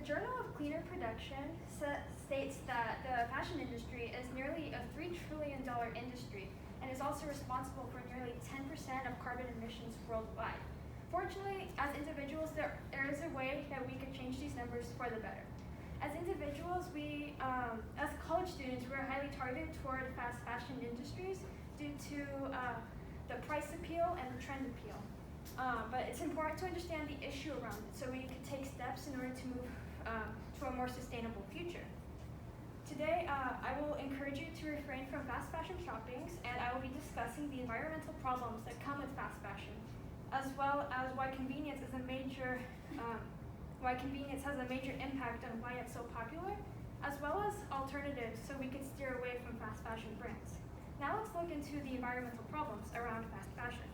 Journal of Cleaner Production states that the fashion industry is nearly a $3 trillion industry and is also responsible for nearly 10% of carbon emissions worldwide. Fortunately, as individuals, there is a way that we could change these numbers for the better. As individuals, as college students, we're highly targeted toward fast fashion industries due to the price appeal and the trend appeal. But it's important to understand the issue around it so we can take steps in order to move to a more sustainable future. Today, I will encourage you to refrain from fast fashion shoppings, and I will be discussing the environmental problems that come with fast fashion, as well as why convenience has a major impact on why it's so popular, as well as alternatives so we can steer away from fast fashion brands. Now let's look into the environmental problems around fast fashion.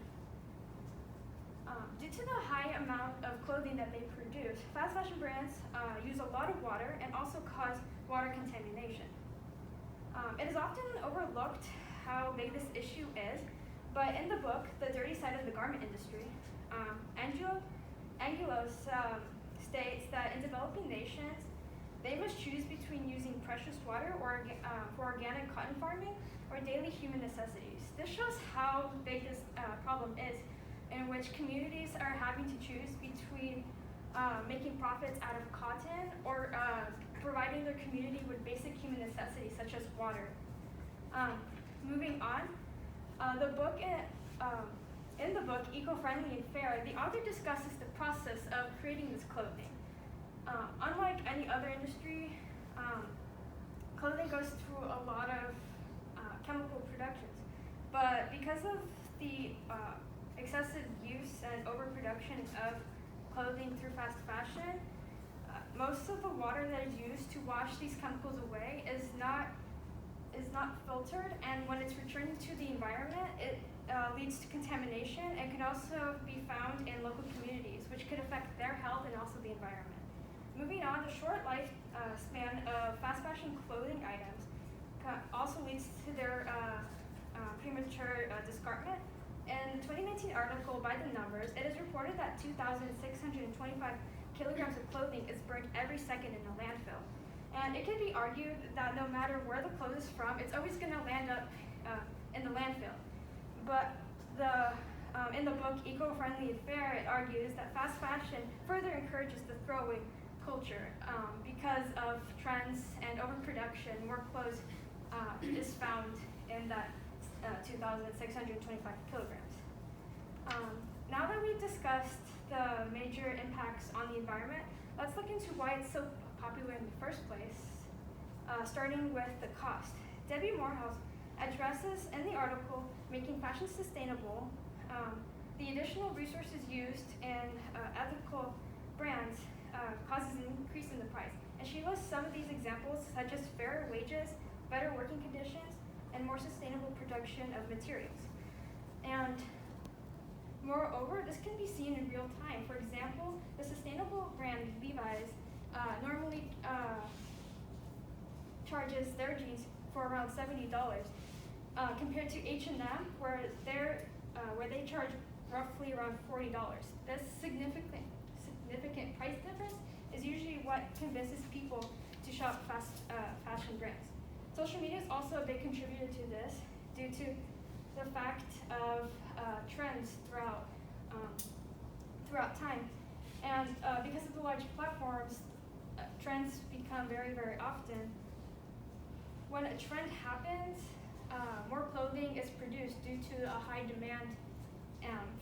Due to the high amount of clothing that they produce, fast fashion brands use a lot of water and also cause water contamination. It is often overlooked how big this issue is, but in the book, The Dirty Side of the Garment Industry, Angelos states that in developing nations, they must choose between using precious water for organic cotton farming or daily human necessities. This shows how big this problem is, in which communities are having to choose between making profits out of cotton or providing their community with basic human necessities such as water. Moving on, in the book Eco-Friendly and Fair, the author discusses the process of creating this clothing. Unlike any other industry, clothing goes through a lot of chemical productions, but because of the excessive use and overproduction of clothing through fast fashion, most of the water that is used to wash these chemicals away is not filtered, and when it's returned to the environment, it leads to contamination and can also be found in local communities, which could affect their health and also the environment. Moving on, the short lifespan of fast fashion clothing items also leads to their premature discardment. In the 2019 article by The Numbers, it is reported that 2,625 kilograms of clothing is burned every second in a landfill. And it can be argued that no matter where the clothes is from, it's always going to land up in the landfill. But in the book Eco-Friendly and Fair, it argues that fast fashion further encourages the throwaway culture because of trends and overproduction. More clothes is found in that 2,625 kilograms. Now that we've discussed the major impacts on the environment, let's look into why it's so popular in the first place, starting with the cost. Debbie Morehouse addresses in the article Making Fashion Sustainable the additional resources used in ethical brands causes an increase in the price. And she lists some of these examples, such as fairer wages, better working conditions, and more sustainable production of materials. And moreover, this can be seen in real time. For example, the sustainable brand Levi's normally charges their jeans for around $70, compared to H&M, where they charge roughly around $40. This significant price difference is usually what convinces people to shop fast fashion brands. Social media is also a big contributor to this due to the fact of trends throughout time. And because of the large platforms, trends become very, very often. When a trend happens, more clothing is produced due to a high demand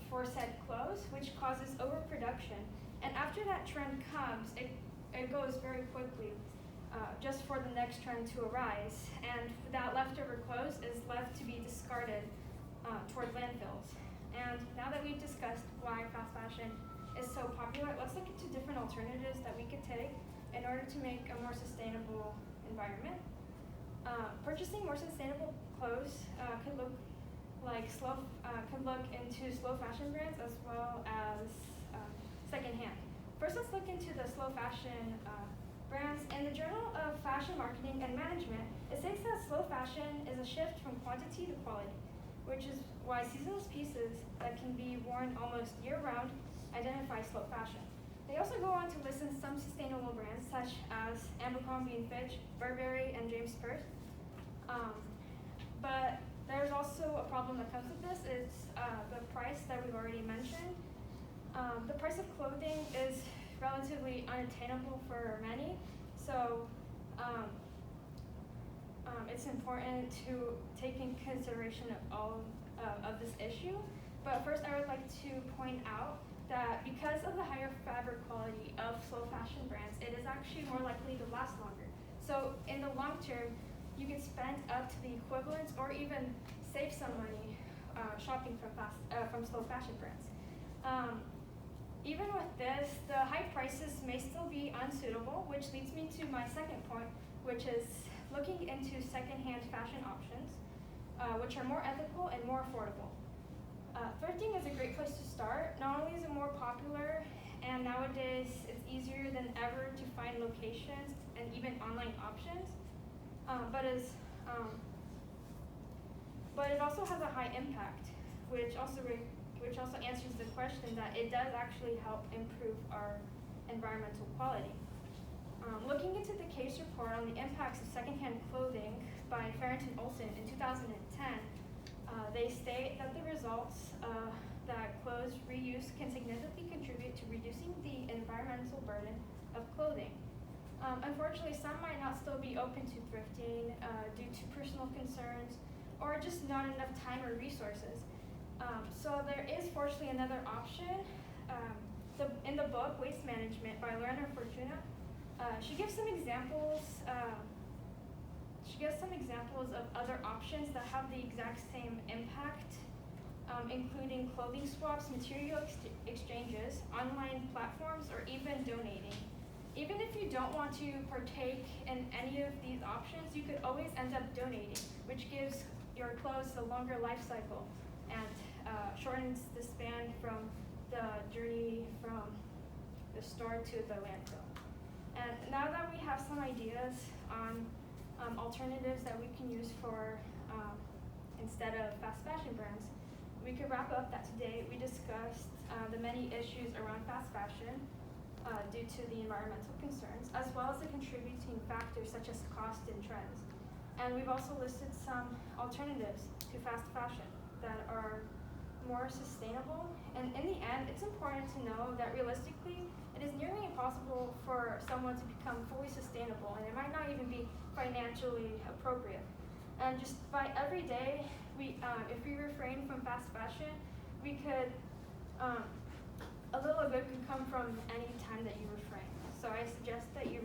for said clothes, which causes overproduction. And after that trend comes, it goes very quickly, just for the next trend to arise. And that leftover clothes is left to be discarded toward landfills. And now that we've discussed why fast fashion is so popular, let's look into different alternatives that we could take in order to make a more sustainable environment. Purchasing more sustainable clothes could look into slow fashion brands as well as secondhand. First, let's look into the slow fashion brands. In the Journal of Fashion Marketing and Management, it states that slow fashion is a shift from quantity to quality, which is why seasonless pieces that can be worn almost year-round identify slow fashion. They also go on to list some sustainable brands such as Abercrombie & Fitch, Burberry, and James Perse. But there's also a problem that comes with this. It's the price that we've already mentioned. The price of clothing is relatively unattainable for many, so it's important to take in consideration of all of this issue. But first, I would like to point out that because of the higher fabric quality of slow fashion brands, it is actually more likely to last longer. So in the long term, you can spend up to the equivalent or even save some money shopping from slow fashion brands. Even with this, the high prices may still be unsuitable, which leads me to my second point, which is looking into secondhand fashion options, which are more ethical and more affordable. Thrifting is a great place to start. Not only is it more popular, and nowadays it's easier than ever to find locations and even online options, but it also has a high impact, which also answers the question that it does actually help improve our environmental quality. Looking into the case report on the impacts of secondhand clothing by Farrington Olson in 2010, they state that the results that clothes reuse can significantly contribute to reducing the environmental burden of clothing. Unfortunately, some might not still be open to thrifting due to personal concerns or just not enough time or resources. So there is fortunately another option. In the book Waste Management by Lorena Fortuna, she gives some examples. Of other options that have the exact same impact, including clothing swaps, material exchanges, online platforms, or even donating. Even if you don't want to partake in any of these options, you could always end up donating, which gives your clothes a longer life cycle and shortens the span from the journey from the store to the landfill. And now that we have some ideas on alternatives that we can use for instead of fast fashion brands, we could wrap up that today we discussed the many issues around fast fashion due to the environmental concerns, as well as the contributing factors such as cost and trends. And we've also listed some alternatives to fast fashion that are more sustainable. And in the end, it's important to know that realistically, it is nearly impossible for someone to become fully sustainable, and it might not even be financially appropriate. And just by every day, if we refrain from fast fashion, we could, a little good could come from any time that you refrain. So I suggest that you